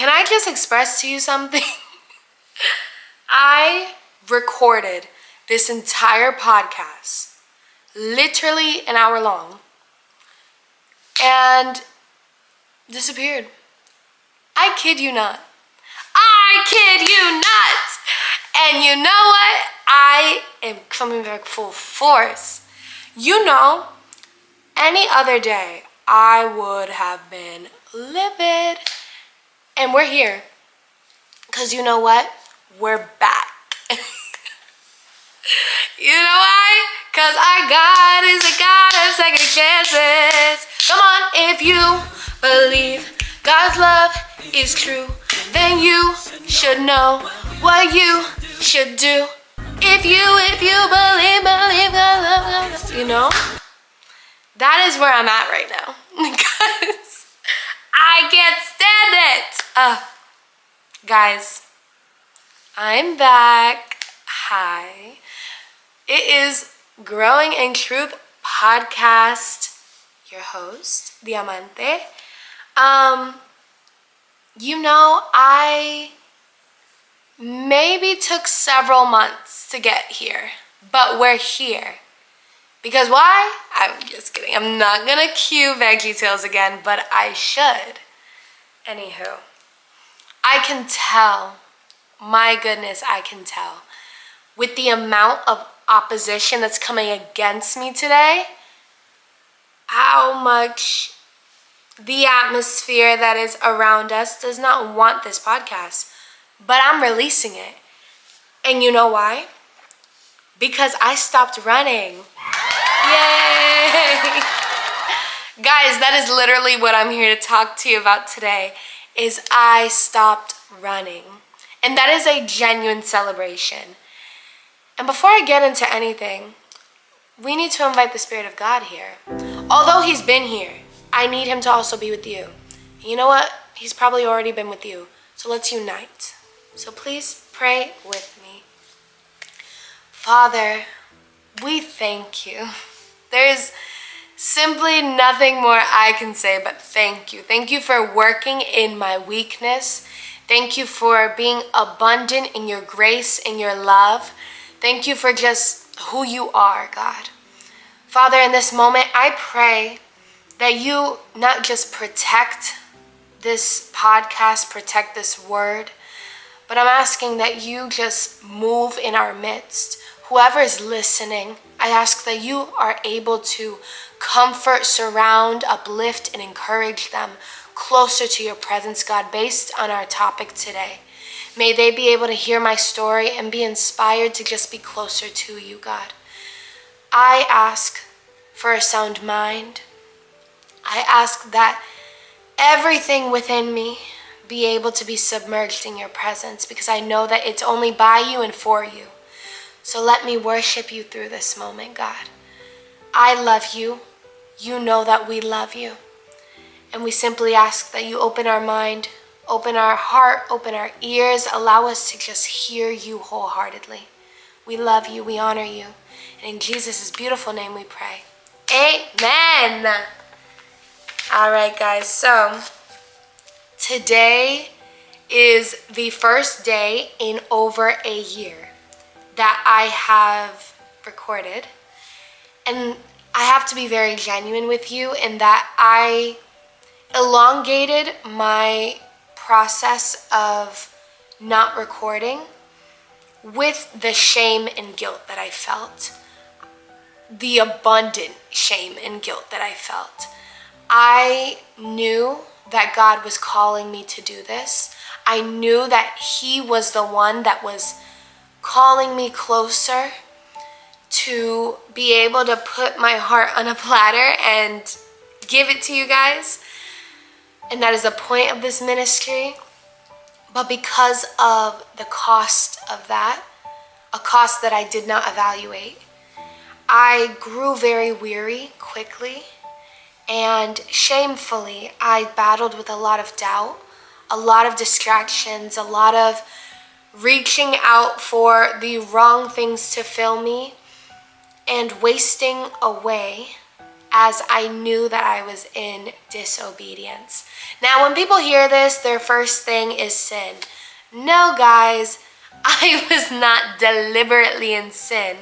Can I just express to you something? I recorded this entire podcast, literally an hour long, and disappeared. I kid you not. I kid you not. And you know what? I am coming back full force. You know, any other day, I would have been livid. And we're here. Because you know what? We're back. You know why? Because our God is a God of second chances. Come on, if you believe God's love is true, then you should know what you should do. If you believe God's love, you know? That is where I'm at right now. Because I can't stand it. Guys, I'm back. Hi. It is Growing in Truth podcast, your host, Diamante. You know, I maybe took several months to get here, but we're here. Because why? I'm just kidding. I'm not gonna cue Veggie Tales again, but I should. Anywho, I can tell, my goodness, I can tell, with the amount of opposition that's coming against me today, how much the atmosphere that is around us does not want this podcast. But I'm releasing it. And you know why? Because I stopped running. Yay! Guys, that is literally what I'm here to talk to you about today, is I stopped running. And that is a genuine celebration. And before I get into anything, we need to invite the Spirit of God here. Although He's been here, I need Him to also be with you. You know what? He's probably already been with you. So let's unite. So please pray with me. Father, we thank you. There's simply nothing more I can say but thank you. Thank you for working in my weakness. Thank you for being abundant in your grace and your love. Thank you for just who you are, God. Father, in this moment, I pray that you not just protect this podcast, protect this word, but I'm asking that you just move in our midst. Whoever is listening, I ask that you are able to comfort, surround, uplift, and encourage them closer to your presence, God, based on our topic today. May they be able to hear my story and be inspired to just be closer to you, God. I ask for a sound mind. I ask that everything within me be able to be submerged in your presence, because I know that it's only by you and for you. So let me worship you through this moment, God. I love you. You know that we love you. And we simply ask that you open our mind, open our heart, open our ears, allow us to just hear you wholeheartedly. We love you, we honor you. And in Jesus' beautiful name we pray. Amen. All right, guys, so today is the first day in over a year that I have recorded. And I have to be very genuine with you in that I elongated my process of not recording with the shame and guilt that I felt, the abundant shame and guilt that I felt. I knew that God was calling me to do this. I knew that He was the one that was calling me closer to be able to put my heart on a platter and give it to you guys. And that is the point of this ministry. But because of the cost of that, a cost that I did not evaluate, I grew very weary quickly. And shamefully, I battled with a lot of doubt, a lot of distractions, a lot of reaching out for the wrong things to fill me, and wasting away as I knew that I was in disobedience. Now, when people hear this, their first thing is sin. No, guys, I was not deliberately in sin,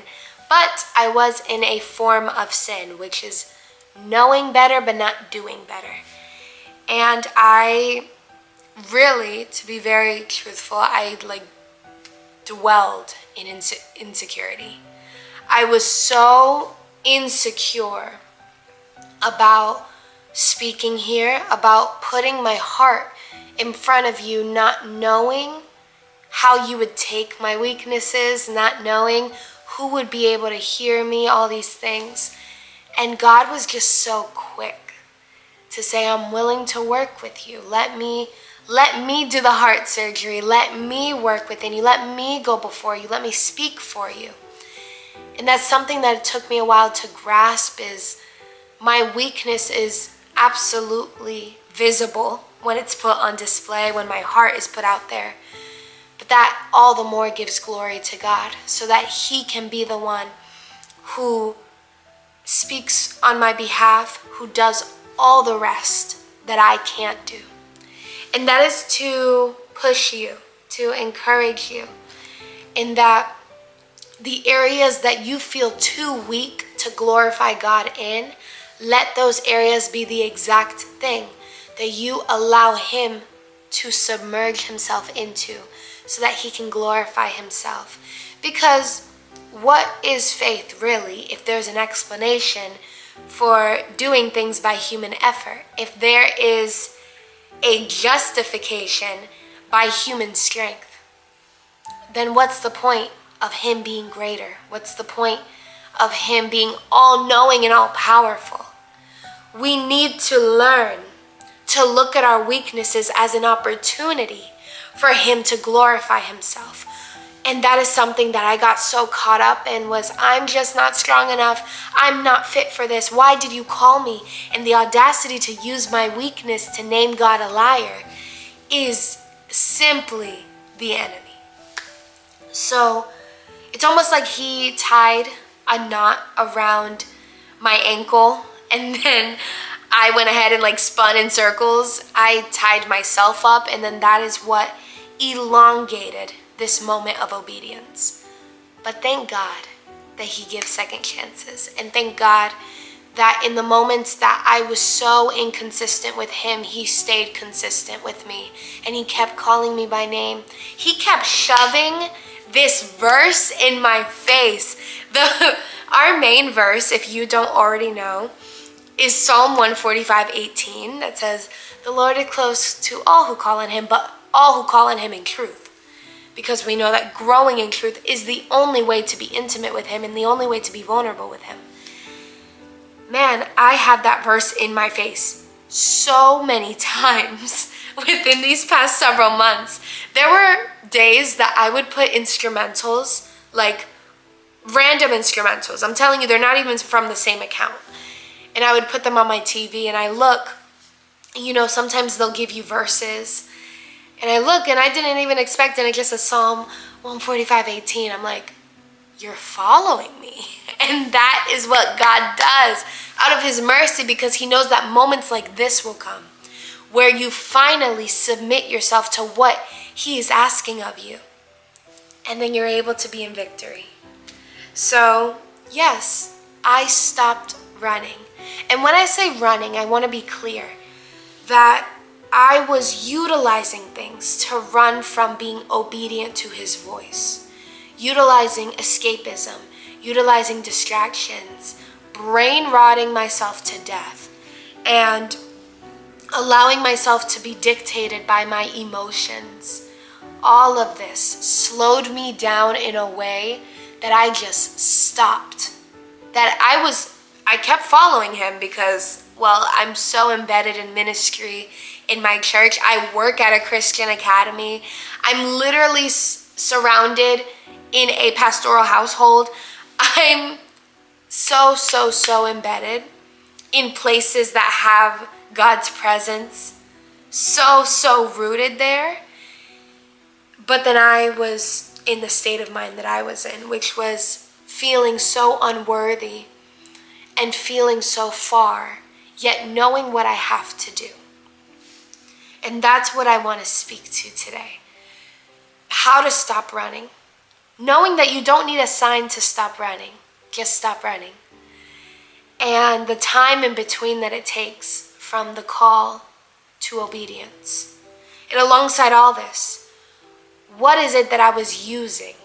but I was in a form of sin, which is knowing better but not doing better. And I really, to be very truthful, I dwelled in insecurity. I was so insecure about speaking here, about putting my heart in front of you, not knowing how you would take my weaknesses, not knowing who would be able to hear me, all these things. And God was just so quick to say, I'm willing to work with you. Let me do the heart surgery. Let me work within you. Let me go before you. Let me speak for you. And that's something that it took me a while to grasp, is my weakness is absolutely visible when it's put on display, when my heart is put out there. But that all the more gives glory to God, so that He can be the one who speaks on my behalf, who does all the rest that I can't do. And that is to push you, to encourage you, in that the areas that you feel too weak to glorify God in, let those areas be the exact thing that you allow Him to submerge Himself into, so that He can glorify Himself. Because what is faith really, if there's an explanation for doing things by human effort? If there is a justification by human strength, then what's the point of Him being greater? What's the point of Him being all-knowing and all-powerful? We need to learn to look at our weaknesses as an opportunity for Him to glorify Himself. And that is something that I got so caught up in, was I'm just not strong enough. I'm not fit for this. Why did you call me? And the audacity to use my weakness to name God a liar is simply the enemy. So it's almost like He tied a knot around my ankle, and then I went ahead and spun in circles. I tied myself up, and then that is what elongated this moment of obedience. But thank God that He gives second chances, and thank God that in the moments that I was so inconsistent with Him, He stayed consistent with me, and He kept calling me by name. He kept shoving this verse in my face. Our main verse, if you don't already know, is Psalm 145:18, that says, "The Lord is close to all who call on Him, but all who call on Him in truth." Because we know that growing in truth is the only way to be intimate with Him and the only way to be vulnerable with Him. Man, I had that verse in my face so many times within these past several months. There were days that I would put instrumentals, random instrumentals. I'm telling you, they're not even from the same account. And I would put them on my TV, and I look, sometimes they'll give you verses. And I look, and I didn't even expect it. It just says Psalm 145:18. I'm like, you're following me. And that is what God does out of His mercy, because He knows that moments like this will come, where you finally submit yourself to what He is asking of you. And then you're able to be in victory. So, yes, I stopped running. And when I say running, I want to be clear that I was utilizing things to run from being obedient to His voice, utilizing escapism, utilizing distractions, brain rotting myself to death, and allowing myself to be dictated by my emotions. All of this slowed me down in a way that I just stopped. That I kept following Him because, I'm so embedded in ministry in my church. I work at a Christian academy. I'm literally surrounded in a pastoral household. I'm so embedded in places that have God's presence. So rooted there. But then I was in the state of mind that I was in, which was feeling so unworthy and feeling so far, yet knowing what I have to do. And that's what I want to speak to today. How to stop running. Knowing that you don't need a sign to stop running. Just stop running. And the time in between that it takes from the call to obedience. And alongside all this, what is it that I was using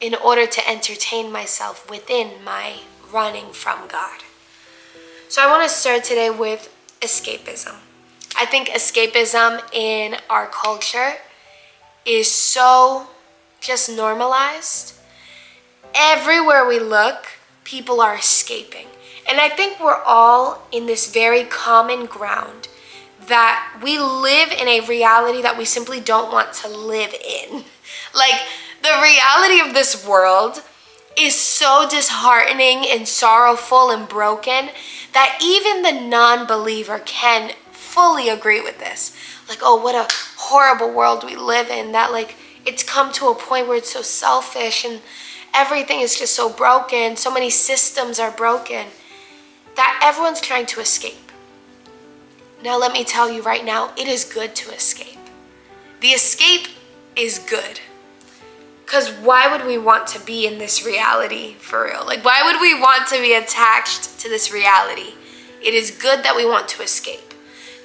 in order to entertain myself within my running from God? So I want to start today with escapism. I think escapism in our culture is so just normalized. Everywhere we look, people are escaping. And I think we're all in this very common ground that we live in a reality that we simply don't want to live in. Like, the reality of this world is so disheartening and sorrowful and broken that even the non-believer can fully agree with this. Like, oh, what a horrible world we live in, that like it's come to a point where it's so selfish and everything is just so broken, so many systems are broken, that everyone's trying to escape. Now let me tell you right now, it is good to escape. The escape is good. Because why would we want to be in this reality for real? Like, why would we want to be attached to this reality? It is good that we want to escape.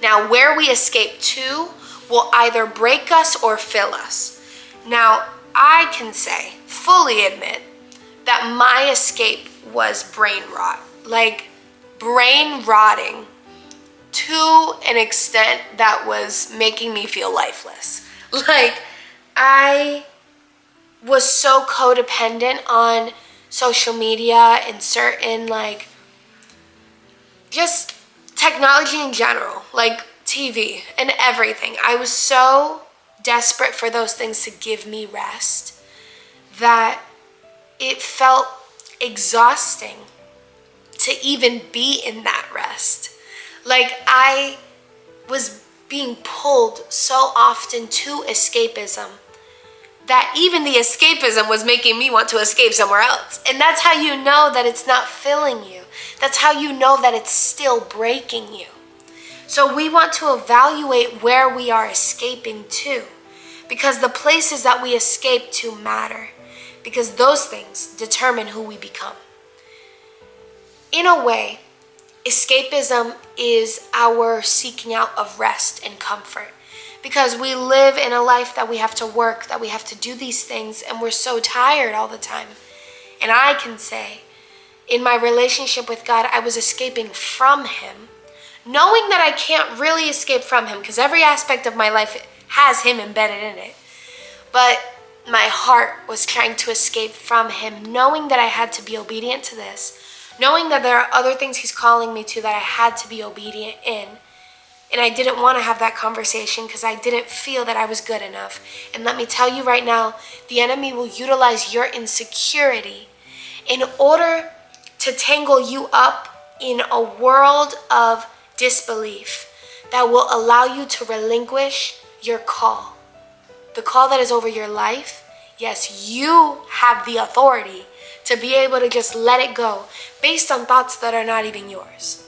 Now, where we escape to will either break us or fill us. Now, I can say, fully admit, that my escape was brain rot. Like, brain rotting to an extent that was making me feel lifeless. Like, I was so codependent on social media and certain, like, just technology in general, like TV and everything. I was so desperate for those things to give me rest that it felt exhausting to even be in that rest. Like, I was being pulled so often to escapism that even the escapism was making me want to escape somewhere else. And that's how you know that it's not filling you. That's how you know that it's still breaking you. So we want to evaluate where we are escaping to, because the places that we escape to matter, because those things determine who we become. In a way, escapism is our seeking out of rest and comfort, because we live in a life that we have to work, that we have to do these things, and we're so tired all the time. And I can say, in my relationship with God, I was escaping from Him, knowing that I can't really escape from Him, because every aspect of my life has Him embedded in it. But my heart was trying to escape from Him, knowing that I had to be obedient to this, knowing that there are other things He's calling me to that I had to be obedient in. And I didn't want to have that conversation because I didn't feel that I was good enough. And let me tell you right now, the enemy will utilize your insecurity in order to tangle you up in a world of disbelief that will allow you to relinquish your call. The call that is over your life. Yes, you have the authority to be able to just let it go based on thoughts that are not even yours.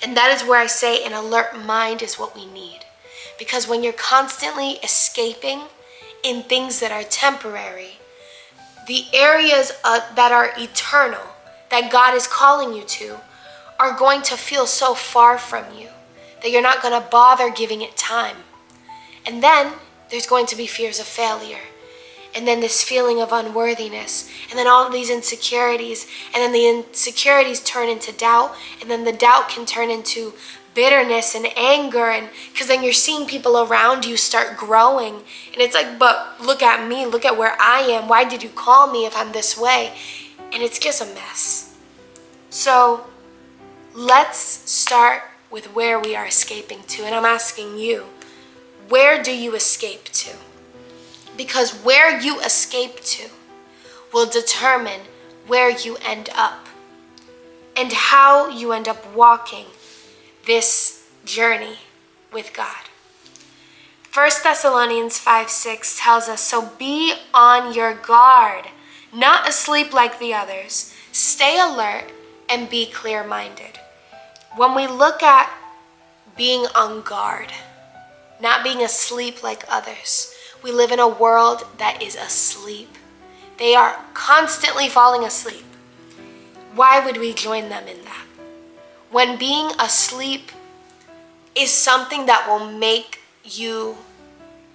And that is where I say an alert mind is what we need. Because when you're constantly escaping in things that are temporary, the areas that are eternal, that God is calling you to, are going to feel so far from you that you're not going to bother giving it time. And then there's going to be fears of failure. And then this feeling of unworthiness, and then all these insecurities, and then the insecurities turn into doubt, and then the doubt can turn into bitterness and anger, and because then you're seeing people around you start growing, and it's like, but look at me, look at where I am, why did you call me if I'm this way? And it's just a mess. So let's start with where we are escaping to, and I'm asking you, where do you escape to? Because where you escape to will determine where you end up and how you end up walking this journey with God. 1 Thessalonians 5:6 tells us, so be on your guard, not asleep like the others. Stay alert and be clear-minded. When we look at being on guard, not being asleep like others, we live in a world that is asleep. They are constantly falling asleep. Why would we join them in that? When being asleep is something that will make you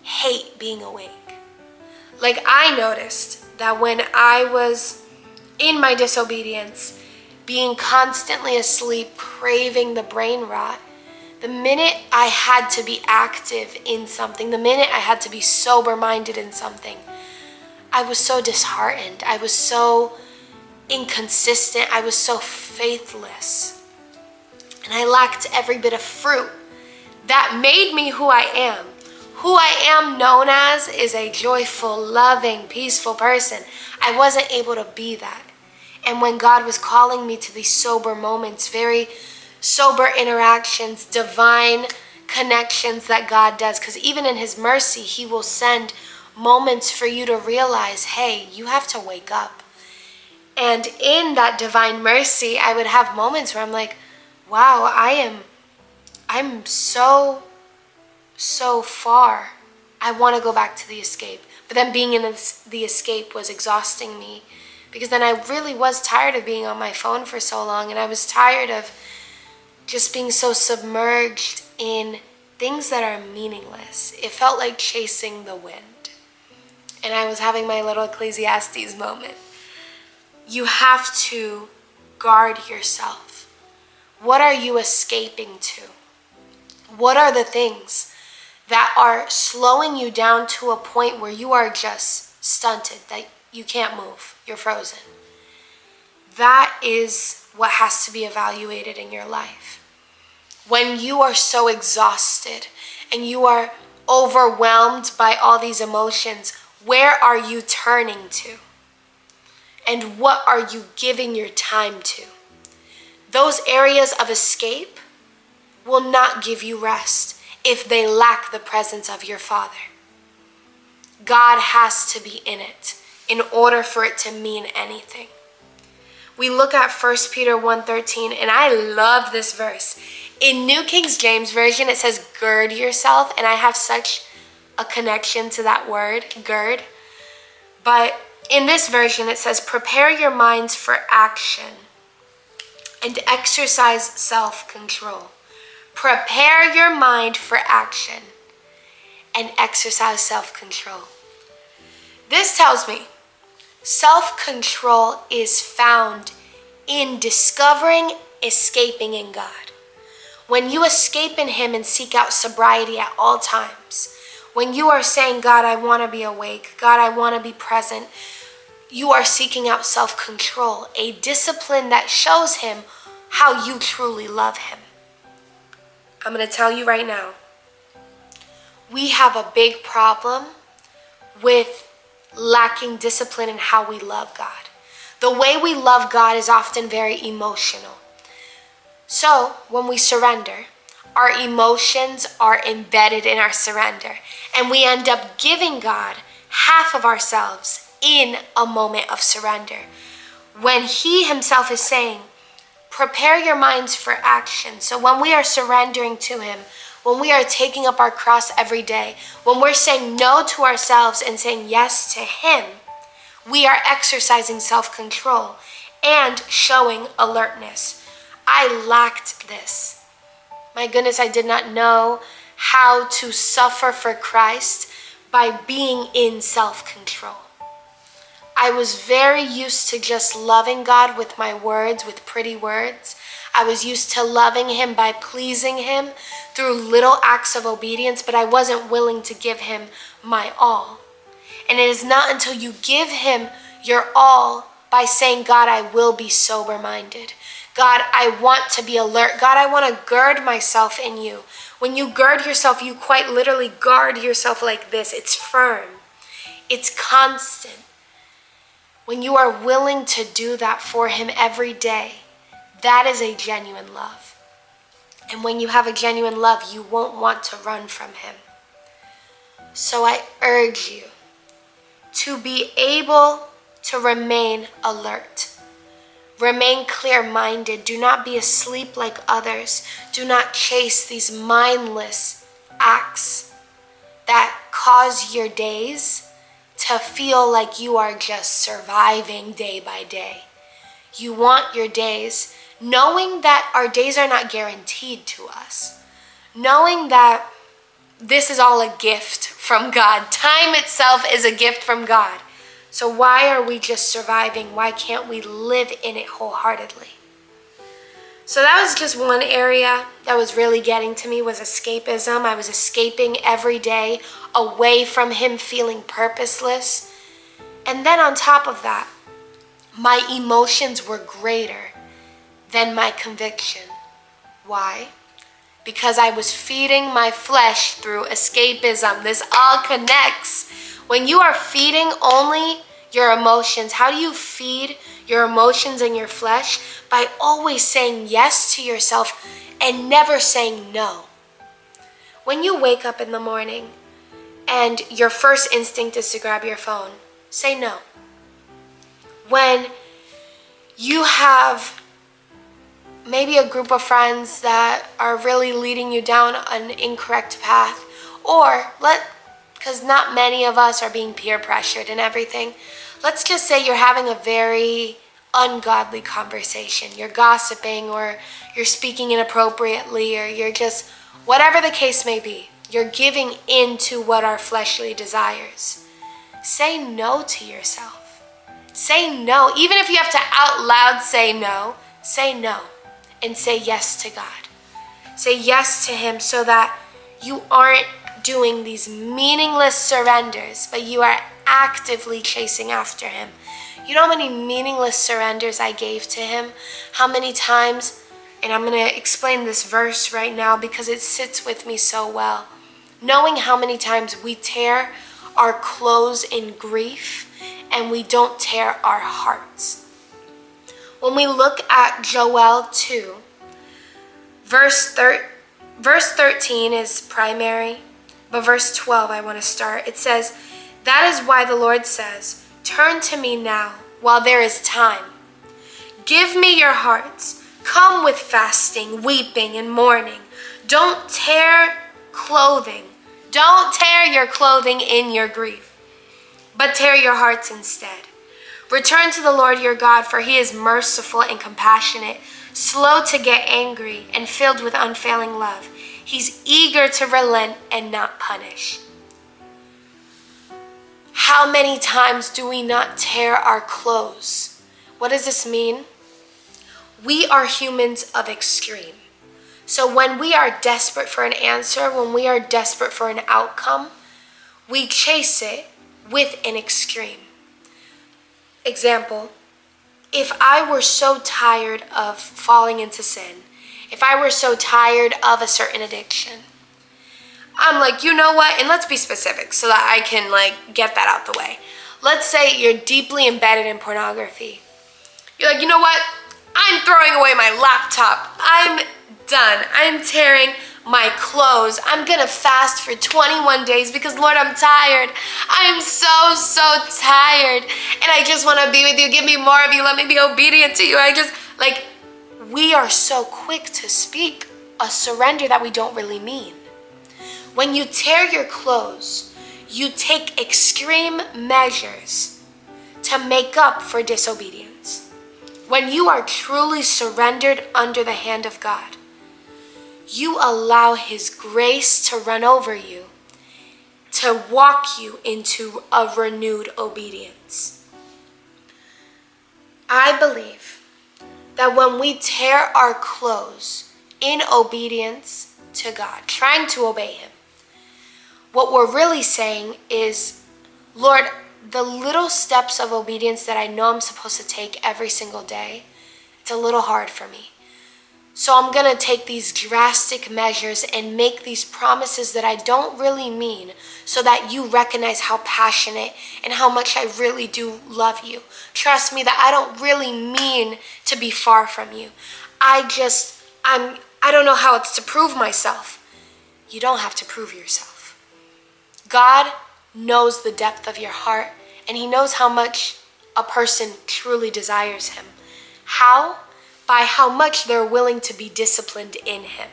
hate being awake. Like, I noticed that when I was in my disobedience, being constantly asleep, craving the brain rot, the minute I had to be active in something, the minute I had to be sober-minded in something, I was so disheartened. I was so inconsistent. I was so faithless. And I lacked every bit of fruit that made me who I am. Who I am known as is a joyful, loving, peaceful person. I wasn't able to be that. And when God was calling me to these sober moments, very sober interactions, divine connections that God does, because even in His mercy, He will send moments for you to realize, hey, you have to wake up. And in that divine mercy, I would have moments where I'm like, wow, I'm so far. I want to go back to the escape. But then being in the escape was exhausting me, because then I really was tired of being on my phone for so long, and I was tired of just being so submerged in things that are meaningless. It felt like chasing the wind. And I was having my little Ecclesiastes moment. You have to guard yourself. What are you escaping to? What are the things that are slowing you down to a point where you are just stunted, that you can't move, you're frozen? That is what has to be evaluated in your life. When you are so exhausted and you are overwhelmed by all these emotions, where are you turning to? And what are you giving your time to? Those areas of escape will not give you rest if they lack the presence of your Father. God has to be in it in order for it to mean anything. We look at 1 Peter 1:13, and I love this verse. In New King James Version, it says, gird yourself, and I have such a connection to that word, gird. But in this version, it says, prepare your minds for action and exercise self-control. Prepare your mind for action and exercise self-control. This tells me self-control is found in discovering, escaping in God. When you escape in Him and seek out sobriety at all times, when you are saying, God, I want to be awake, God, I want to be present, you are seeking out self-control, a discipline that shows Him how you truly love Him. I'm going to tell you right now, we have a big problem with lacking discipline in how we love God. The way we love God is often very emotional. So when we surrender, our emotions are embedded in our surrender, and we end up giving God half of ourselves in a moment of surrender, when He Himself is saying, prepare your minds for action. So when we are surrendering to Him, when we are taking up our cross every day, when we're saying no to ourselves and saying yes to Him, we are exercising self-control and showing alertness. I lacked this. My goodness, I did not know how to suffer for Christ by being in self-control. I was very used to just loving God with my words, with pretty words. I was used to loving Him by pleasing Him through little acts of obedience, but I wasn't willing to give Him my all. And it is not until you give Him your all by saying, God, I will be sober-minded. God, I want to be alert. God, I want to gird myself in you. When you gird yourself, you quite literally guard yourself like this. It's firm. It's constant. When you are willing to do that for Him every day, that is a genuine love. And when you have a genuine love, you won't want to run from Him. So I urge you to be able to remain alert. Remain clear-minded. Do not be asleep like others. Do not chase these mindless acts that cause your days to feel like you are just surviving day by day. You want your days, knowing that our days are not guaranteed to us, knowing that this is all a gift from God. Time itself is a gift from God. So why are we just surviving? Why can't we live in it wholeheartedly? So that was just one area that was really getting to me, was escapism. I was escaping every day away from him, feeling purposeless. And then on top of that, my emotions were greater than my conviction. Why? Because I was feeding my flesh through escapism. This all connects. When you are feeding only your emotions, how do you feed your emotions and your flesh? By always saying yes to yourself and never saying no. When you wake up in the morning and your first instinct is to grab your phone, say no. When you have maybe a group of friends that are really leading you down an incorrect path, because not many of us are being peer pressured and everything. Let's just say you're having a very ungodly conversation. You're gossiping, or you're speaking inappropriately, or you're just, whatever the case may be, you're giving in to what our fleshly desires. Say no to yourself. Say no. Even if you have to out loud say no and say yes to God. Say yes to him so that you aren't doing these meaningless surrenders, but you are actively chasing after him. You know how many meaningless surrenders I gave to him? How many times, and I'm going to explain this verse right now because it sits with me so well. Knowing how many times we tear our clothes in grief and we don't tear our hearts. When we look at Joel 2, verse 13 is primary, but verse 12 I want to start. It says, "That is why the Lord says, turn to me now while there is time. Give me your hearts. Come with fasting, weeping, and mourning. Don't tear clothing. Don't tear your clothing in your grief, but tear your hearts instead. Return to the Lord your God, for he is merciful and compassionate, slow to get angry, and filled with unfailing love. He's eager to relent and not punish." How many times do we not tear our clothes? What does this mean? We are humans of extreme. So when we are desperate for an answer, when we are desperate for an outcome, we chase it with an extreme. Example, if I were so tired of falling into sin, if I were so tired of a certain addiction, I'm like, you know what? And let's be specific so that I can get that out the way. Let's say you're deeply embedded in pornography. You're like, you know what? I'm throwing away my laptop. I'm done. I'm tearing my clothes. I'm gonna fast for 21 days because, Lord, I'm tired. I'm so tired. And I just wanna be with you. Give me more of you. Let me be obedient to you. We are so quick to speak a surrender that we don't really mean. When you tear your clothes, you take extreme measures to make up for disobedience. When you are truly surrendered under the hand of God, you allow his grace to run over you, to walk you into a renewed obedience. I believe that when we tear our clothes in obedience to God, trying to obey him, what we're really saying is, Lord, the little steps of obedience that I know I'm supposed to take every single day, it's a little hard for me. So I'm going to take these drastic measures and make these promises that I don't really mean, so that you recognize how passionate and how much I really do love you. Trust me that I don't really mean to be far from you. I don't know how it's to prove myself. You don't have to prove yourself. God knows the depth of your heart, and he knows how much a person truly desires him, How? By how much they're willing to be disciplined in him.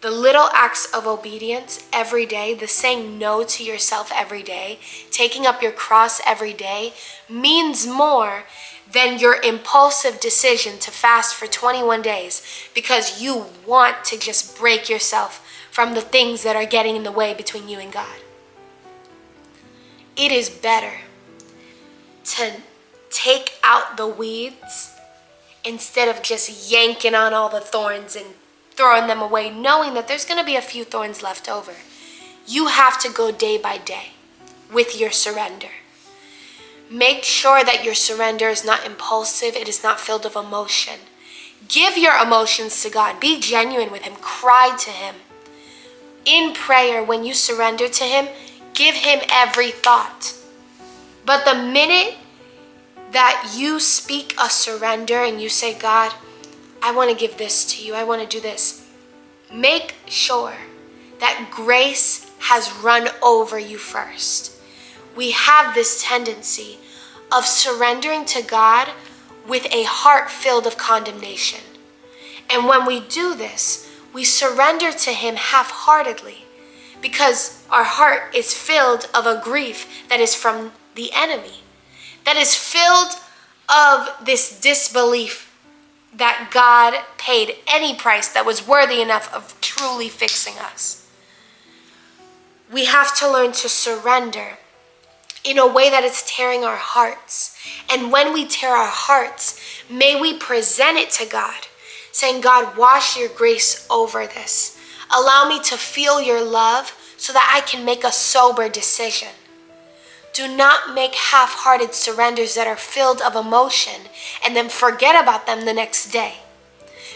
The little acts of obedience every day, the saying no to yourself every day, taking up your cross every day, means more than your impulsive decision to fast for 21 days because you want to just break yourself from the things that are getting in the way between you and God. It is better to take out the weeds instead of just yanking on all the thorns and throwing them away, knowing that there's going to be a few thorns left over. You have to go day by day with your surrender. Make sure that your surrender is not impulsive. It is not filled with emotion. Give your emotions to God. Be genuine with him. Cry to him. In prayer, when you surrender to him, give him every thought. But the minute that you speak a surrender and you say, God, I want to give this to you. I want to do this. Make sure that grace has run over you first. We have this tendency of surrendering to God with a heart filled of condemnation. And when we do this, we surrender to him half-heartedly because our heart is filled of a grief that is from the enemy, that is filled of this disbelief that God paid any price that was worthy enough of truly fixing us. We have to learn to surrender in a way that is tearing our hearts. And when we tear our hearts, may we present it to God, saying, God, wash your grace over this. Allow me to feel your love so that I can make a sober decision. Do not make half-hearted surrenders that are filled of emotion and then forget about them the next day,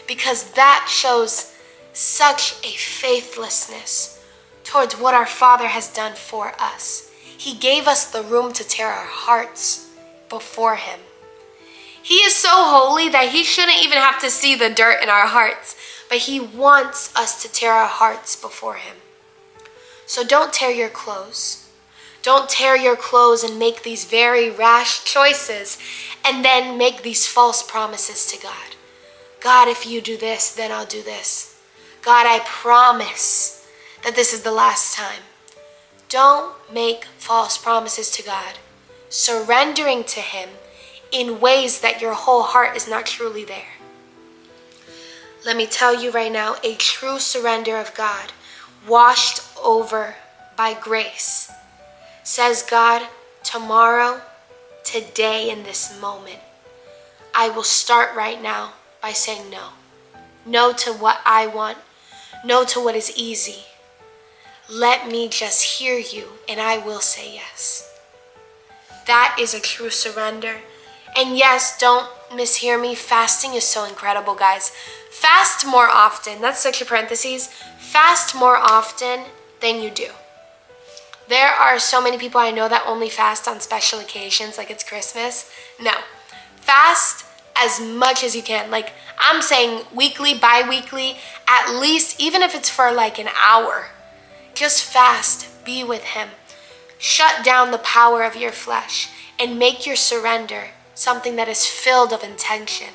because that shows such a faithlessness towards what our Father has done for us. He gave us the room to tear our hearts before him. He is so holy that he shouldn't even have to see the dirt in our hearts, but he wants us to tear our hearts before him. So don't tear your clothes. Don't tear your clothes and make these very rash choices and then make these false promises to God. God, if you do this, then I'll do this. God, I promise that this is the last time. Don't make false promises to God, surrendering to him in ways that your whole heart is not truly there. Let me tell you right now, a true surrender of God, washed over by grace, says, God, tomorrow, today, in this moment, I will start right now by saying no. No to what I want. No to what is easy. Let me just hear you and I will say yes. That is a true surrender. And yes, don't mishear me. Fasting is so incredible, guys. Fast more often. That's such a parentheses. Fast more often than you do. There are so many people I know that only fast on special occasions, like it's Christmas. No. Fast as much as you can. Like I'm saying weekly, bi-weekly, at least, even if it's for like an hour. Just fast. Be with him. Shut down the power of your flesh and make your surrender something that is filled of intention.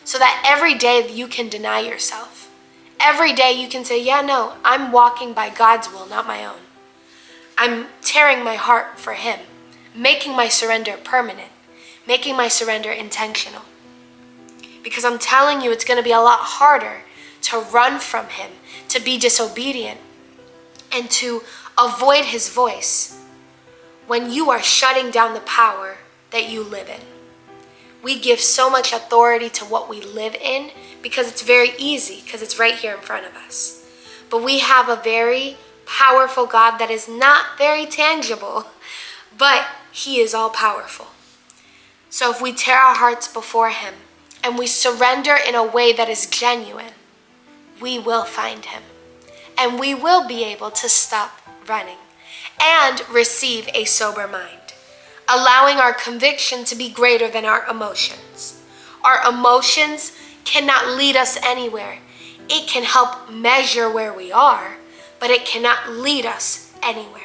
So that every day you can deny yourself. Every day you can say, yeah, no, I'm walking by God's will, not my own. I'm tearing my heart for him, making my surrender permanent, making my surrender intentional. Because I'm telling you, it's going to be a lot harder to run from him, to be disobedient, and to avoid his voice when you are shutting down the power that you live in. We give so much authority to what we live in because it's very easy, because it's right here in front of us. But we have a very powerful God that is not very tangible, but he is all powerful. So if we tear our hearts before him and we surrender in a way that is genuine, we will find him and we will be able to stop running and receive a sober mind, allowing our conviction to be greater than our emotions. Our emotions cannot lead us anywhere. It can help measure where we are, but it cannot lead us anywhere.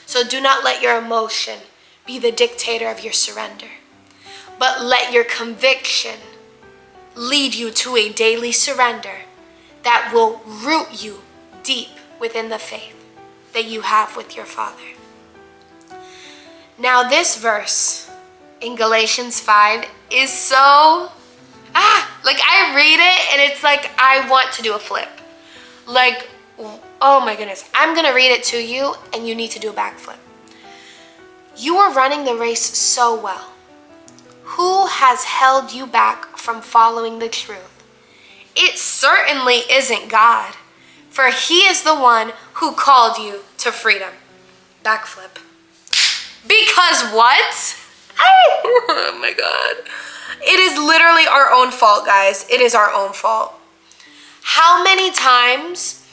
So do not let your emotion be the dictator of your surrender, but let your conviction lead you to a daily surrender that will root you deep within the faith that you have with your Father. Now this verse in Galatians 5 is so, like I read it and it's like I want to do a flip. Like, oh my goodness, I'm gonna read it to you and you need to do a backflip. You are running the race so well. Who has held you back from following the truth? It certainly isn't God, for He is the one who called you to freedom. Backflip. Because what? Oh my God. It is literally our own fault, guys. It is our own fault. How many times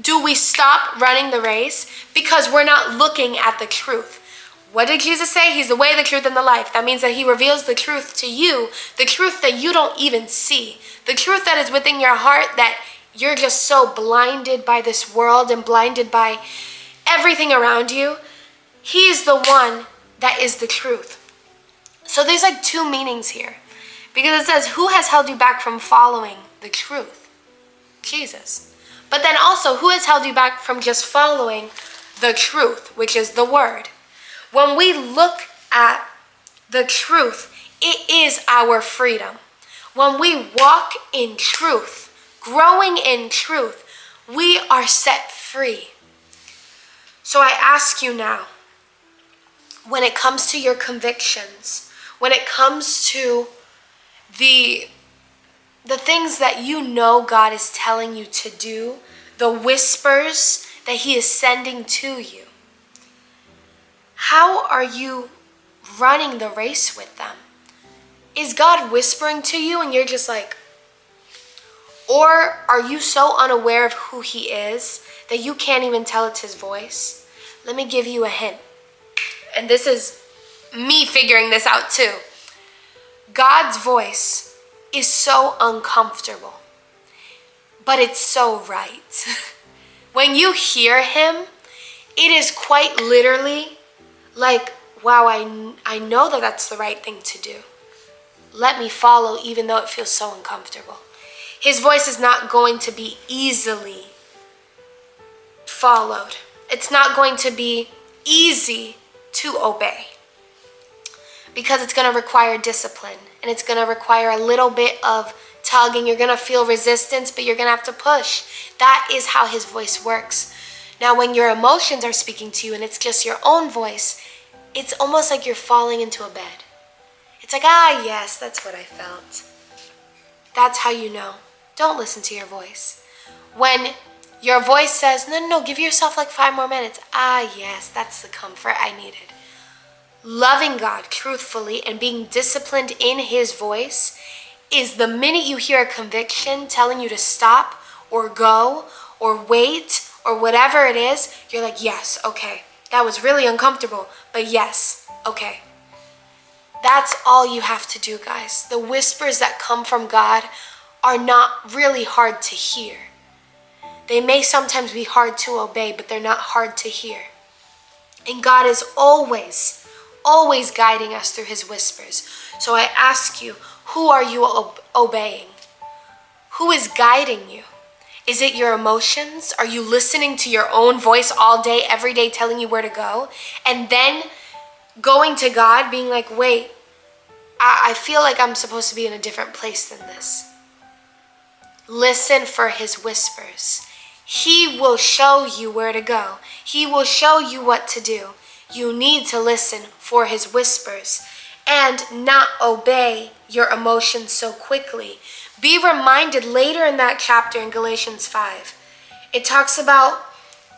do we stop running the race because we're not looking at the truth? What did Jesus say? He's the way, the truth, and the life. That means that He reveals the truth to you, the truth that you don't even see, the truth that is within your heart that you're just so blinded by this world and blinded by everything around you. He is the one that is the truth. So there's like two meanings here, because it says, who has held you back from following the truth? Jesus. But then also, who has held you back from just following the truth, which is the word? When we look at the truth, it is our freedom. When we walk in truth, growing in truth, we are set free. So I ask you now, when it comes to your convictions, when it comes to the things that you know God is telling you to do, the whispers that He is sending to you, how are you running the race with them? Is God whispering to you and you're just like, or are you so unaware of who He is that you can't even tell it's His voice? Let me give you a hint. And this is me figuring this out too. God's voice is so uncomfortable, but it's so right. When you hear Him, it is quite literally like, wow, I know that that's the right thing to do. Let me follow even though it feels so uncomfortable. His voice is not going to be easily followed. It's not going to be easy to obey, because it's going to require discipline and it's going to require a little bit of tugging. You're going to feel resistance, but you're going to have to push. That is how His voice works. Now, when your emotions are speaking to you and it's just your own voice, it's almost like you're falling into a bed. It's like, yes, that's what I felt. That's how you know. Don't listen to your voice. When your voice says, no, give yourself like 5 more minutes. Yes, that's the comfort I needed. Loving God truthfully and being disciplined in His voice is the minute you hear a conviction telling you to stop or go or wait or whatever it is, you're like, yes, okay. That was really uncomfortable, but yes, okay. That's all you have to do, guys. The whispers that come from God are not really hard to hear. They may sometimes be hard to obey, but they're not hard to hear. And God is always guiding us through His whispers. So I ask you, who are you obeying? Who is guiding you? Is it your emotions? Are you listening to your own voice all day, every day, telling you where to go? And then going to God, being like, wait, I feel like I'm supposed to be in a different place than this. Listen for His whispers. He will show you where to go. He will show you what to do. You need to listen for His whispers and not obey your emotions so quickly. Be reminded later in that chapter in Galatians 5, it talks about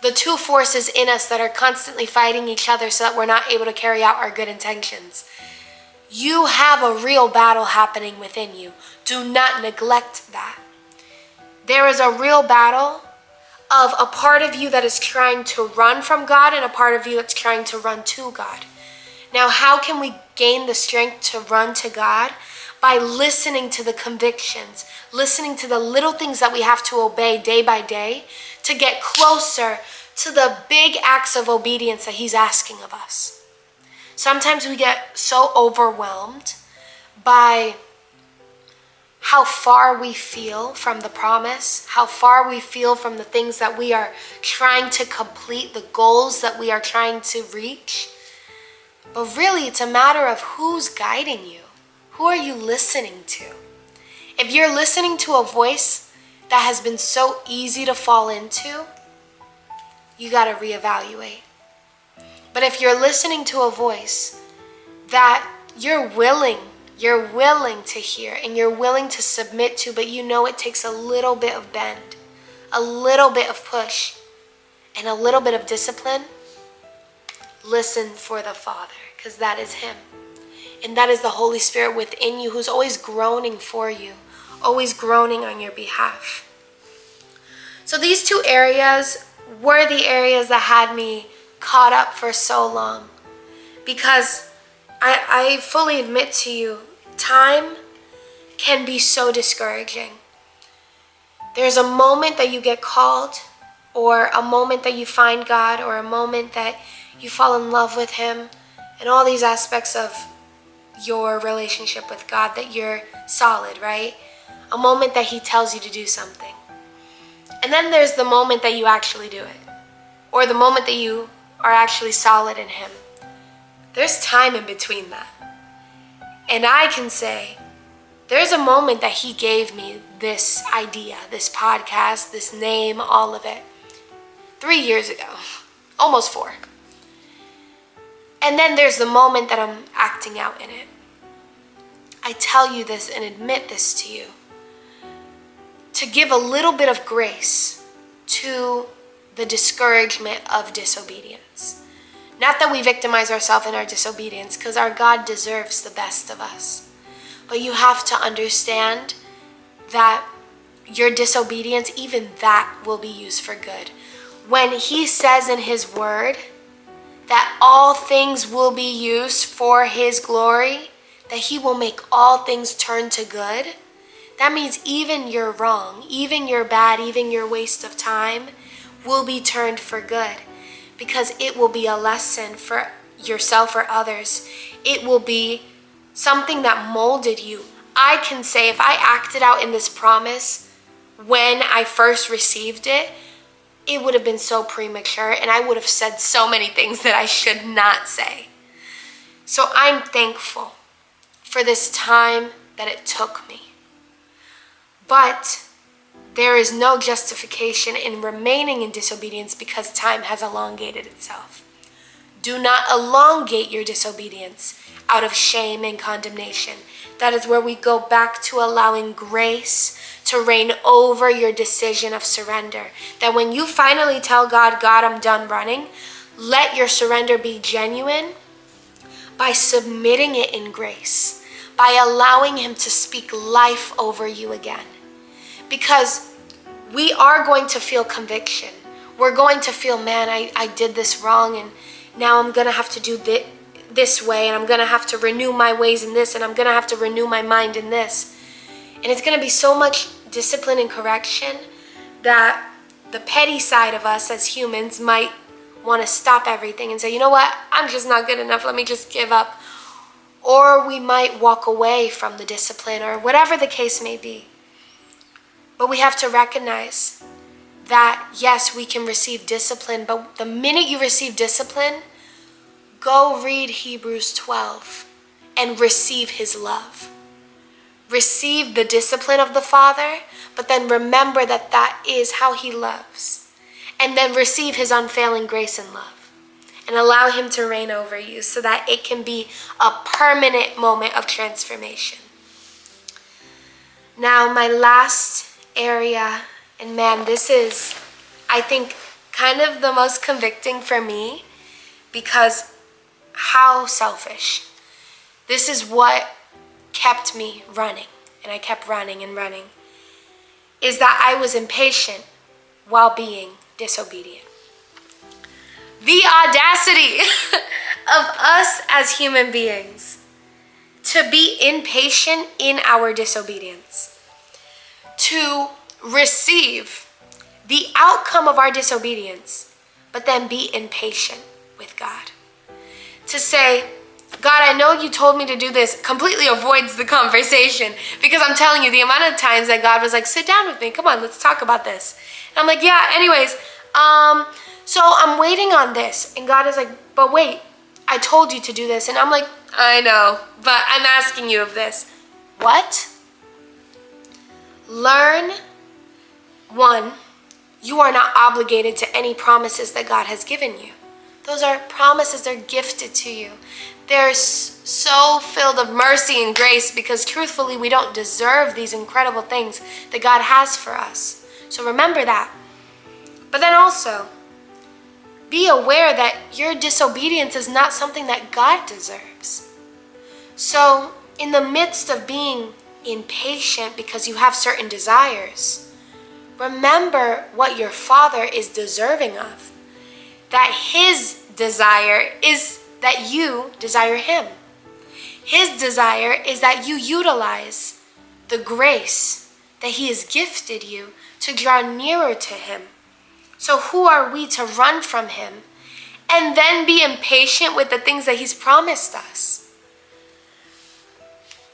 the two forces in us that are constantly fighting each other so that we're not able to carry out our good intentions. You have a real battle happening within you. Do not neglect that. There is a real battle of a part of you that is trying to run from God and a part of you that's trying to run to God. Now, how can we gain the strength to run to God? By listening to the convictions, listening to the little things that we have to obey day by day to get closer to the big acts of obedience that He's asking of us. Sometimes we get so overwhelmed by how far we feel from the promise, how far we feel from the things that we are trying to complete, the goals that we are trying to reach. But really, it's a matter of who's guiding you. Who are you listening to? If you're listening to a voice that has been so easy to fall into, you got to reevaluate. But if you're listening to a voice that you're willing to hear and you're willing to submit to, but you know it takes a little bit of bend, a little bit of push, and a little bit of discipline, listen for the Father, because that is Him. And that is the Holy Spirit within you, who's always groaning for you, always groaning on your behalf. So these two areas were the areas that had me caught up for so long, because I fully admit to you, time can be so discouraging. There's a moment that you get called, or a moment that you find God, or a moment that you fall in love with Him, and all these aspects of your relationship with God, that you're solid, right? A moment that He tells you to do something. And then there's the moment that you actually do it, or the moment that you are actually solid in Him. There's time in between that. And I can say, there's a moment that He gave me this idea, this podcast, this name, all of it, 3 years ago, almost 4. And then there's the moment that I'm acting out in it. I tell you this and admit this to you, to give a little bit of grace to the discouragement of disobedience. Not that we victimize ourselves in our disobedience, because our God deserves the best of us. But you have to understand that your disobedience, even that will be used for good. When He says in His word that all things will be used for His glory, that He will make all things turn to good, that means even your wrong, even your bad, even your waste of time will be turned for good. Because it will be a lesson for yourself or others. It will be something that molded you. I can say, if I acted out in this promise when I first received it, it would have been so premature, and I would have said so many things that I should not say. So I'm thankful for this time that it took me. But there is no justification in remaining in disobedience because time has elongated itself. Do not elongate your disobedience out of shame and condemnation. That is where we go back to allowing grace to reign over your decision of surrender. That when you finally tell God, God, I'm done running, let your surrender be genuine by submitting it in grace, by allowing Him to speak life over you again. Because we are going to feel conviction. We're going to feel, man, I did this wrong, and now I'm going to have to do this way, and I'm going to have to renew my ways in this, and I'm going to have to renew my mind in this. And it's going to be so much discipline and correction that the petty side of us as humans might want to stop everything and say, you know what, I'm just not good enough, let me just give up. Or we might walk away from the discipline, or whatever the case may be. But we have to recognize that, yes, we can receive discipline, but the minute you receive discipline, go read Hebrews 12 and receive His love. Receive the discipline of the Father, but then remember that that is how He loves. And then receive His unfailing grace and love. And allow Him to reign over you so that it can be a permanent moment of transformation. Now, my last area, and man, this is, I think, kind of the most convicting for me, because how selfish. This is what kept me running, and I kept running and running, is that I was impatient while being disobedient. The audacity of us as human beings to be impatient in our disobedience, to receive the outcome of our disobedience, but then be impatient with God. To say, God, I know you told me to do this, completely avoids the conversation, because I'm telling you, the amount of times that God was like, sit down with me, come on, let's talk about this. And I'm like, yeah, anyways, so I'm waiting on this. And God is like, but wait, I told you to do this. And I'm like, I know, but I'm asking you of this. What? Learn, one, you are not obligated to any promises that God has given you. Those are promises, they're gifted to you. They're so filled of mercy and grace because truthfully, we don't deserve these incredible things that God has for us. So remember that. But then also, be aware that your disobedience is not something that God deserves. So in the midst of being impatient because you have certain desires, remember what your Father is deserving of. That His desire is that you desire Him. His desire is that you utilize the grace that He has gifted you to draw nearer to Him. So who are we to run from Him and then be impatient with the things that He's promised us?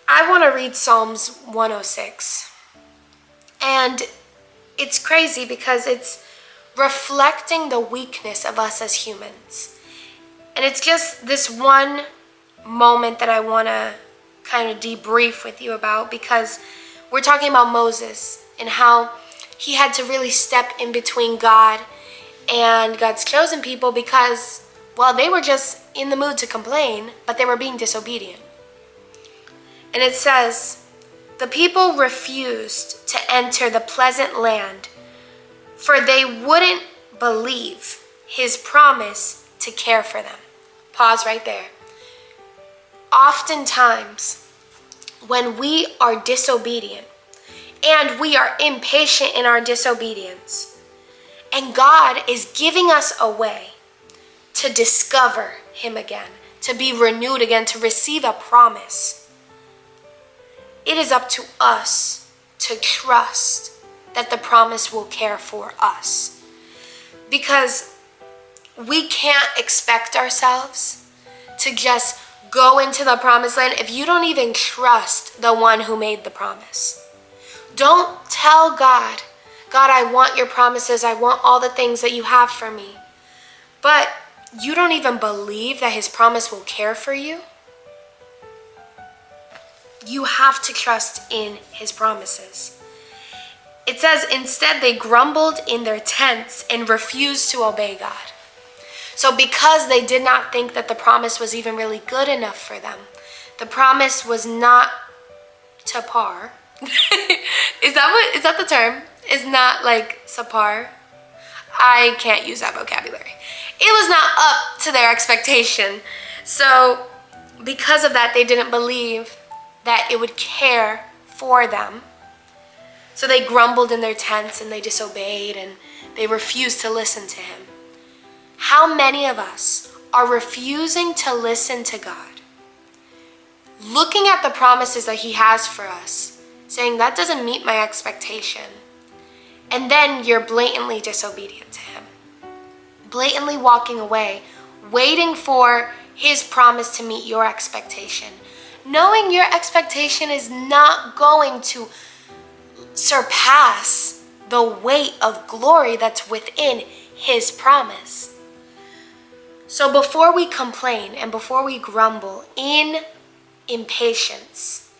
I want to read Psalms 106. And it's crazy because it's reflecting the weakness of us as humans. And it's just this one moment that I want to kind of debrief with you about, because we're talking about Moses and how he had to really step in between God and God's chosen people because, well, they were just in the mood to complain, but they were being disobedient. And it says, the people refused to enter the pleasant land, for they wouldn't believe His promise to care for them. Pause right there. Oftentimes, when we are disobedient and we are impatient in our disobedience, and God is giving us a way to discover Him again, to be renewed again, to receive a promise, it is up to us to trust that the promise will care for us. Because we can't expect ourselves to just go into the promised land if you don't even trust the one who made the promise. Don't tell God, God, I want your promises. I want all the things that you have for me. But you don't even believe that His promise will care for you. You have to trust in His promises. It says, instead they grumbled in their tents and refused to obey God. So because they did not think that the promise was even really good enough for them, the promise was not to par. Is that the term? Is not like subpar? I can't use that vocabulary. It was not up to their expectation. So because of that, they didn't believe that it would care for them. So they grumbled in their tents and they disobeyed and they refused to listen to Him. How many of us are refusing to listen to God? Looking at the promises that He has for us, saying that doesn't meet my expectation. And then you're blatantly disobedient to Him. Blatantly walking away, waiting for His promise to meet your expectation. Knowing your expectation is not going to surpass the weight of glory that's within His promise. So before we complain and before we grumble in impatience,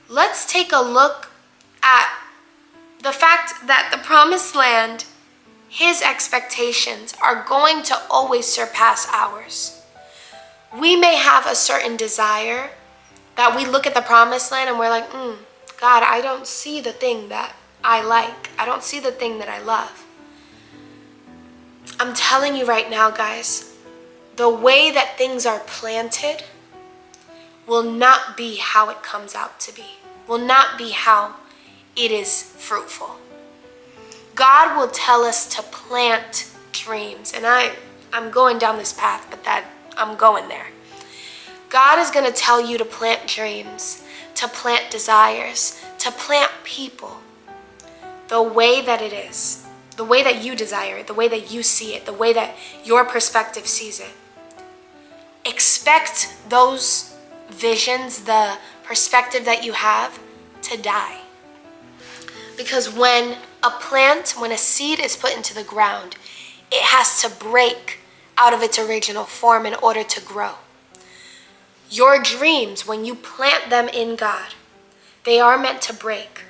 let's take a look at the fact that the promised land, His expectations are going to always surpass ours. We may have a certain desire that we look at the promised land and we're like, God, I don't see the thing that I like. I don't see the thing that I love. I'm telling you right now, guys, the way that things are planted will not be how it comes out to be, will not be how it is fruitful. God will tell us to plant dreams, and I'm going down this path, but I'm going there. God is going to tell you to plant dreams, to plant desires, to plant people the way that it is, the way that you desire it, the way that you see it, the way that your perspective sees it. expect those visions, the perspective that you have, to die. Because when a seed is put into the ground, it has to break out of its original form in order to grow. Your dreams, when you plant them in God, they are meant to break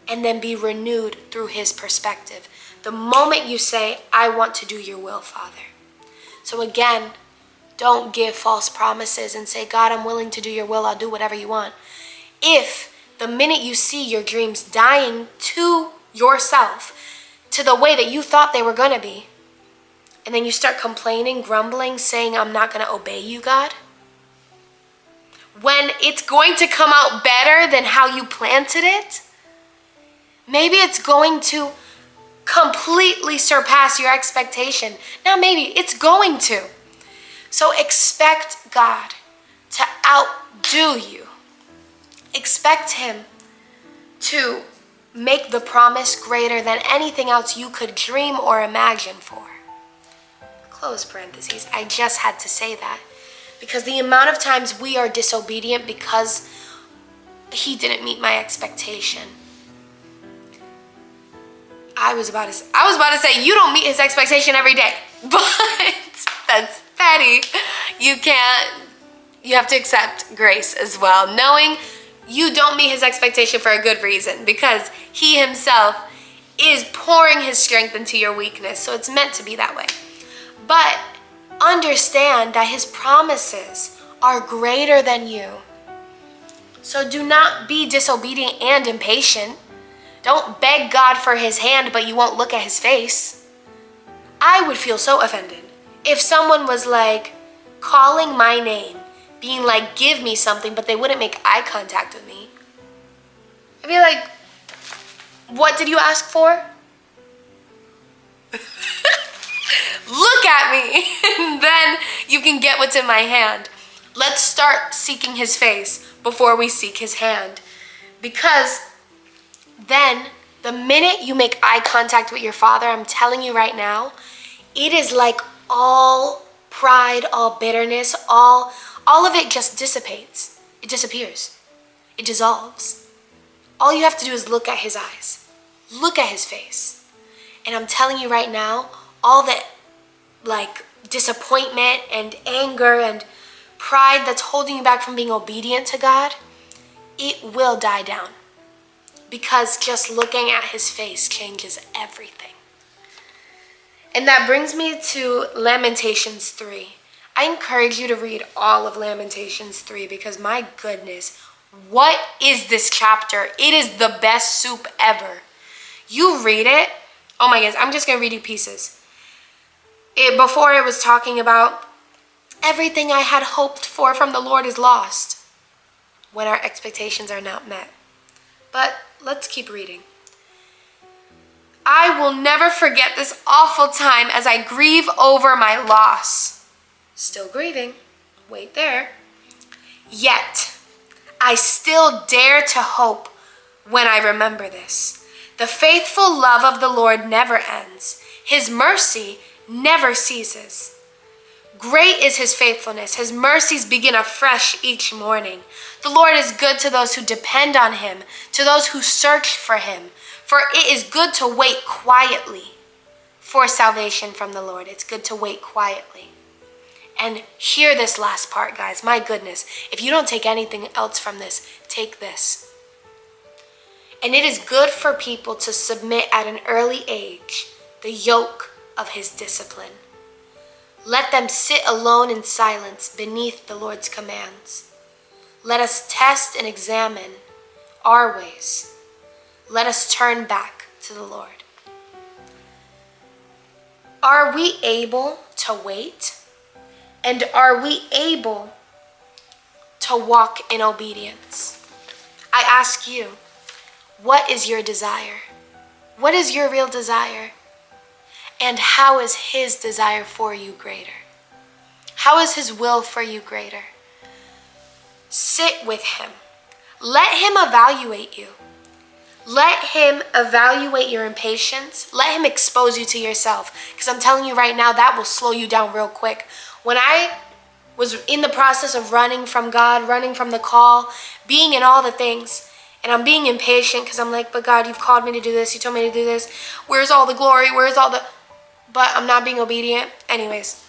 and then be renewed through his perspective. The moment you say, I want to do your will, Father. So again, don't give false promises and say, God, I'm willing to do your will. I'll do whatever you want. If the minute you see your dreams dying to yourself, to the way that you thought they were going to be, and then you start complaining, grumbling, saying, I'm not going to obey you, God, when it's going to come out better than how you planted it, maybe it's going to completely surpass your expectation. Now, maybe it's going to. So expect God to outdo you. Expect him to make the promise greater than anything else you could dream or imagine for. Close parentheses. I just had to say that. Because the amount of times we are disobedient because he didn't meet my expectation. I was about to say you don't meet his expectation every day. But that's petty. You have to accept grace as well. Knowing you don't meet his expectation for a good reason. Because he himself is pouring his strength into your weakness. So it's meant to be that way. But understand that his promises are greater than you. So do not be disobedient and impatient. Don't beg God for his hand, but you won't look at his face. I would feel so offended if someone was like calling my name, being like, give me something, but they wouldn't make eye contact with me. I'd be like, what did you ask for? Look at me, and then you can get what's in my hand. Let's start seeking his face before we seek his hand. Because then, the minute you make eye contact with your Father, I'm telling you right now, it is like all pride, all bitterness, all of it just dissipates. It disappears. It dissolves. All you have to do is look at his eyes. Look at his face. And I'm telling you right now, all that like disappointment and anger and pride that's holding you back from being obedient to God, it will die down. Because just looking at his face changes everything. And that brings me to Lamentations 3. I encourage you to read all of Lamentations 3 because my goodness, what is this chapter? It is the best soup ever. You read it. Oh my goodness, I'm just going to read you pieces. Before it was talking about everything I had hoped for from the Lord is lost when our expectations are not met. But let's keep reading. I will never forget this awful time as I grieve over my loss. Still grieving. Wait there. Yet, I still dare to hope when I remember this. The faithful love of the Lord never ends. His mercy never ceases. Great is his faithfulness. His mercies begin afresh each morning. The Lord is good to those who depend on him, to those who search for him. For it is good to wait quietly for salvation from the Lord. It's good to wait quietly. And hear this last part, guys. My goodness. If you don't take anything else from this, take this. And it is good for people to submit at an early age the yoke of his discipline. Let them sit alone in silence beneath the Lord's commands. Let us test and examine our ways. Let us turn back to the Lord. Are we able to wait? And are we able to walk in obedience? I ask you, what is your desire? What is your real desire? And how is his desire for you greater? How is his will for you greater? Sit with him. Let him evaluate you. Let him evaluate your impatience. Let him expose you to yourself. Because I'm telling you right now, that will slow you down real quick. When I was in the process of running from God, running from the call, being in all the things. And I'm being impatient because I'm like, but God, you've called me to do this. You told me to do this. Where's all the glory? Where's all the... But I'm not being obedient. Anyways.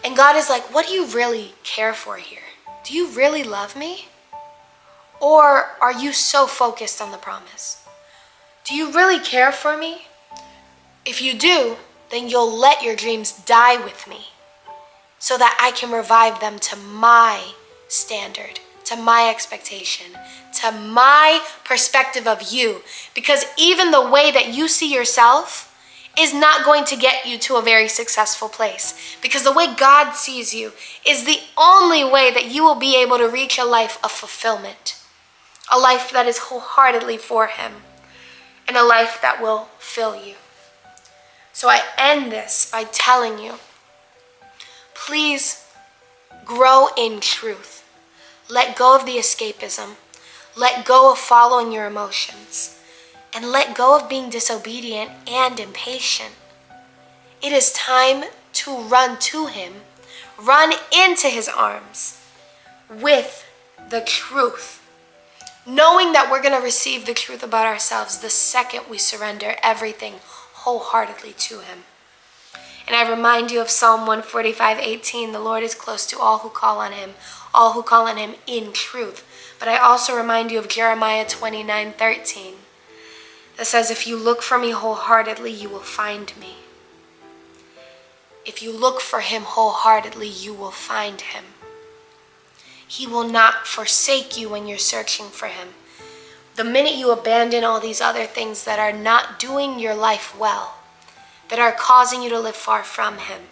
And God is like, what do you really care for here? Do you really love me? Or are you so focused on the promise? Do you really care for me? If you do, then you'll let your dreams die with me so that I can revive them to my standard, to my expectation, to my perspective of you. Because even the way that you see yourself is not going to get you to a very successful place. Because the way God sees you is the only way that you will be able to reach a life of fulfillment. A life that is wholeheartedly for Him. And a life that will fill you. So I end this by telling you, please grow in truth. Let go of the escapism. Let go of following your emotions. And let go of being disobedient and impatient. It is time to run to Him. Run into His arms with the truth. Knowing that we're going to receive the truth about ourselves the second we surrender everything wholeheartedly to Him. And I remind you of Psalm 145:18. The Lord is close to all who call on Him, all who call on Him in truth. But I also remind you of Jeremiah 29:13. That says, if you look for me wholeheartedly, you will find me. If you look for Him wholeheartedly, you will find Him. He will not forsake you when you're searching for Him. The minute you abandon all these other things that are not doing your life well, that are causing you to live far from Him,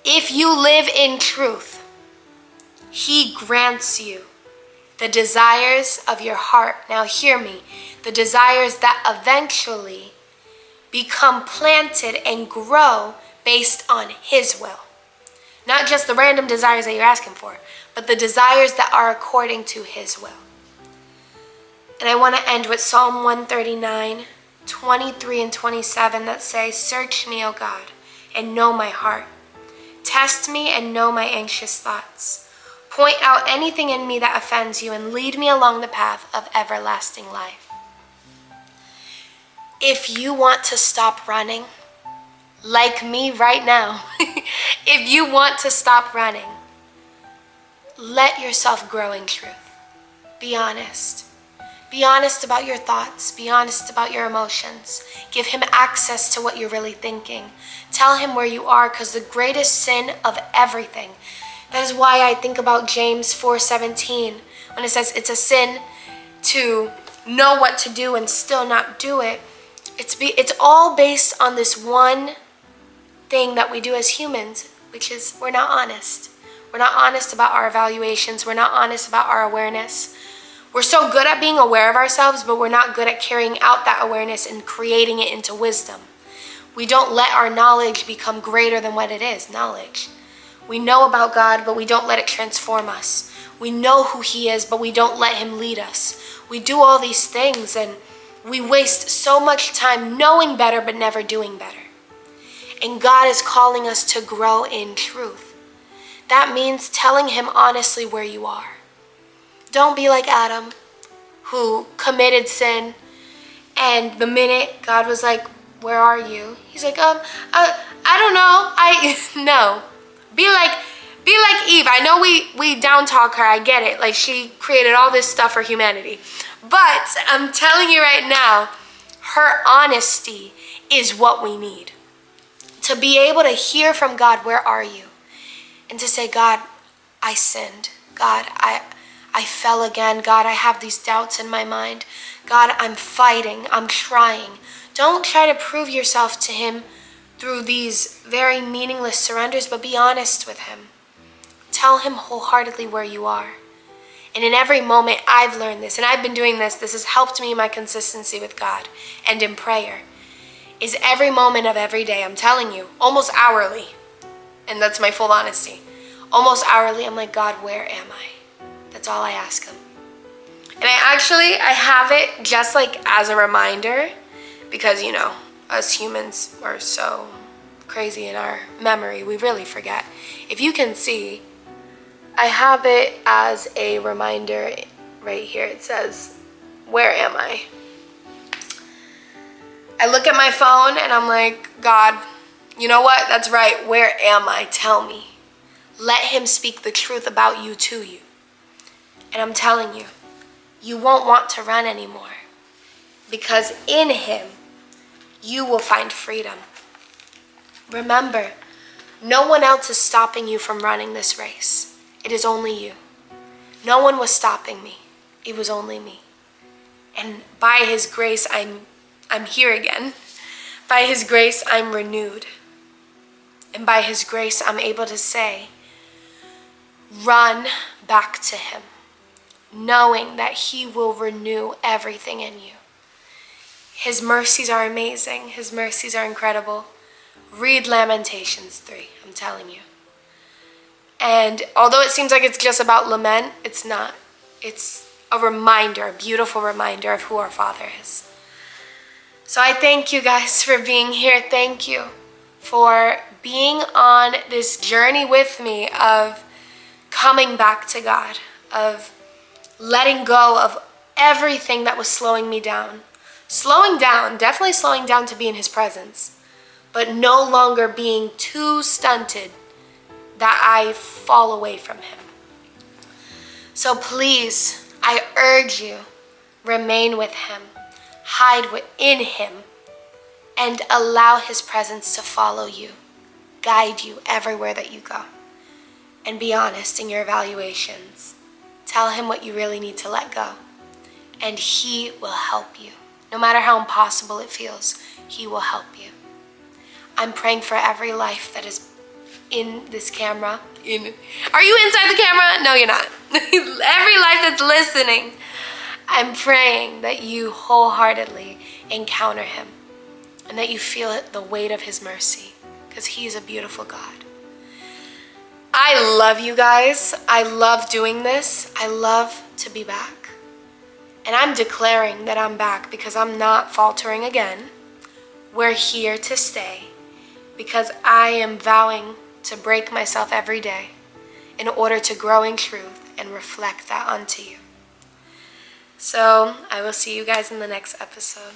if you live in truth, He grants you the desires of your heart. Now hear me. The desires that eventually become planted and grow based on His will. Not just the random desires that you're asking for, but the desires that are according to His will. And I want to end with Psalm 139:23 and 27 that say, search me, O God, and know my heart. Test me and know my anxious thoughts. Point out anything in me that offends you and lead me along the path of everlasting life. If you want to stop running, like me right now, if you want to stop running, let yourself grow in truth. Be honest. Be honest about your thoughts. Be honest about your emotions. Give Him access to what you're really thinking. Tell Him where you are, because the greatest sin of everything, that is why I think about James 4:17, when it says it's a sin to know what to do and still not do it. It's all based on this one thing that we do as humans, which is we're not honest. We're not honest about our evaluations. We're not honest about our awareness. We're so good at being aware of ourselves, but we're not good at carrying out that awareness and creating it into wisdom. We don't let our knowledge become greater than what it is, knowledge. We know about God, but we don't let it transform us. We know who He is, but we don't let Him lead us. We do all these things and we waste so much time knowing better but never doing better. And God is calling us to grow in truth. That means telling Him honestly where you are. Don't be like Adam, who committed sin, and the minute God was like, where are you? He's like, I don't know. No. Be like Eve. I know we down talk her. I get it. Like, she created all this stuff for humanity. But I'm telling you right now, her honesty is what we need. To be able to hear from God, where are you? And to say, God, I sinned. God, I fell again. God, I have these doubts in my mind. God, I'm fighting. I'm trying. Don't try to prove yourself to Him through these very meaningless surrenders, but be honest with Him. Tell Him wholeheartedly where you are. And in every moment, I've learned this, and I've been doing this. This has helped me in my consistency with God and in prayer. Is every moment of every day, I'm telling you, almost hourly, and that's my full honesty, almost hourly, I'm like, God, where am I? That's all I ask Him. And I have it just like as a reminder, because, us humans are so crazy in our memory. We really forget. If you can see, I have it as a reminder right here. It says, where am I? I look at my phone and I'm like, God, you know what? That's right. Where am I? Tell me. Let him speak the truth about you to you. And I'm telling you, you won't want to run anymore, because in him, you will find freedom. Remember, no one else is stopping you from running this race. It is only you. No one was stopping me. It was only me. And by his grace, I'm here again. By his grace, I'm renewed. And by his grace, I'm able to say, run back to him, knowing that he will renew everything in you. His mercies are amazing. His mercies are incredible. Read Lamentations 3, I'm telling you. And although it seems like it's just about lament, it's not. It's a reminder, a beautiful reminder of who our Father is. So I thank you guys for being here. Thank you for being on this journey with me of coming back to God, of letting go of everything that was slowing me down. Slowing down, definitely slowing down to be in his presence, but no longer being too stunted that I fall away from him. So please, I urge you, remain with him, hide within him, and allow his presence to follow you, guide you everywhere that you go. And be honest in your evaluations. Tell him what you really need to let go, and he will help you. No matter how impossible it feels, he will help you. I'm praying for every life that is in this camera. Are you inside the camera? No, you're not. Every life that's listening, I'm praying that you wholeheartedly encounter him and that you feel the weight of his mercy, because he is a beautiful God. I love you guys. I love doing this. I love to be back. And I'm declaring that I'm back because I'm not faltering again. We're here to stay because I am vowing to break myself every day in order to grow in truth and reflect that unto you. So I will see you guys in the next episode.